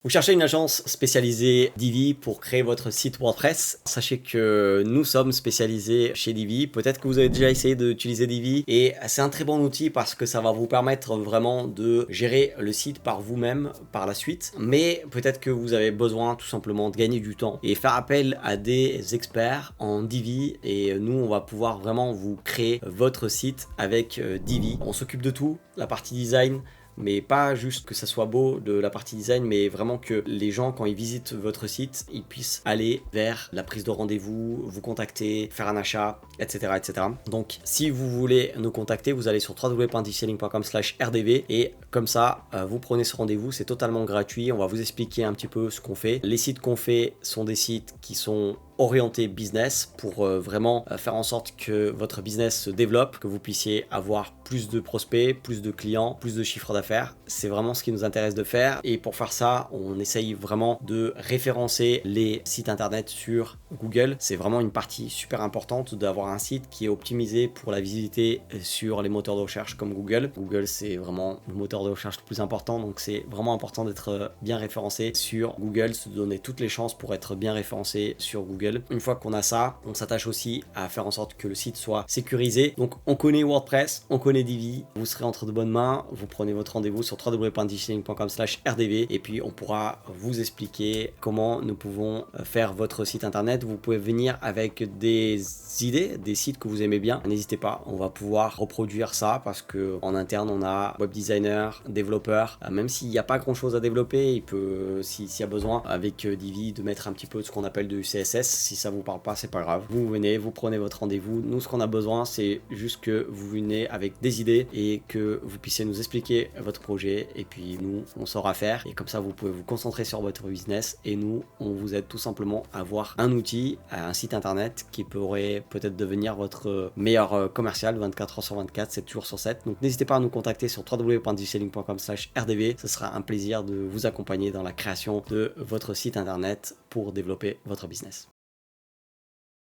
Vous cherchez une agence spécialisée Divi pour créer votre site WordPress? Sachez que nous sommes spécialisés chez Divi. Peut-être que vous avez déjà essayé d'utiliser Divi et c'est un très bon outil parce que ça va vous permettre vraiment de gérer le site par vous-même par la suite. Mais peut-être que vous avez besoin tout simplement de gagner du temps et faire appel à des experts en Divi, et nous on va pouvoir vraiment vous créer votre site avec Divi. On s'occupe de tout, la partie design, mais pas juste que ça soit beau de la partie design, mais vraiment que les gens, quand ils visitent votre site, ils puissent aller vers la prise de rendez-vous, vous contacter, faire un achat, etc., etc. Donc si vous voulez nous contacter, vous allez sur www.digiselling.com/rdv et comme ça vous prenez ce rendez-vous. C'est totalement gratuit, on va vous expliquer un petit peu ce qu'on fait. Les sites qu'on fait sont des sites qui sont orienté business pour vraiment faire en sorte que votre business se développe, que vous puissiez avoir plus de prospects, plus de clients, plus de chiffre d'affaires. C'est vraiment ce qui nous intéresse de faire, et pour faire ça, on essaye vraiment de référencer les sites internet sur Google. C'est vraiment une partie super importante d'avoir un site qui est optimisé pour la visibilité sur les moteurs de recherche comme Google. Google, c'est vraiment le moteur de recherche le plus important, donc c'est vraiment important d'être bien référencé sur Google, se donner toutes les chances pour être bien référencé sur Google. Une fois qu'on a ça, on s'attache aussi à faire en sorte que le site soit sécurisé. Donc on connaît WordPress, on connaît Divi, vous serez entre de bonnes mains. Vous prenez votre rendez-vous sur www.digiselling.com/rdv et puis on pourra vous expliquer comment nous pouvons faire votre site internet. Vous pouvez venir avec des idées, des sites que vous aimez bien. N'hésitez pas, on va pouvoir reproduire ça parce que en interne on a web designer, développeur. Même s'il n'y a pas grand chose à développer, il peut, s'il y a besoin avec Divi, de mettre un petit peu de ce qu'on appelle du CSS. Si ça vous parle pas, c'est pas grave. Vous venez, vous prenez votre rendez-vous. Nous, ce qu'on a besoin, c'est juste que vous venez avec des idées et que vous puissiez nous expliquer votre projet. Et puis nous, on saura faire. Et comme ça, vous pouvez vous concentrer sur votre business. Et nous, on vous aide tout simplement à avoir un outil, un site internet qui pourrait peut-être devenir votre meilleur commercial 24 heures sur 24, 7 jours sur 7. Donc n'hésitez pas à nous contacter sur www.digiselling.com/rdv. Ce sera un plaisir de vous accompagner dans la création de votre site internet pour développer votre business.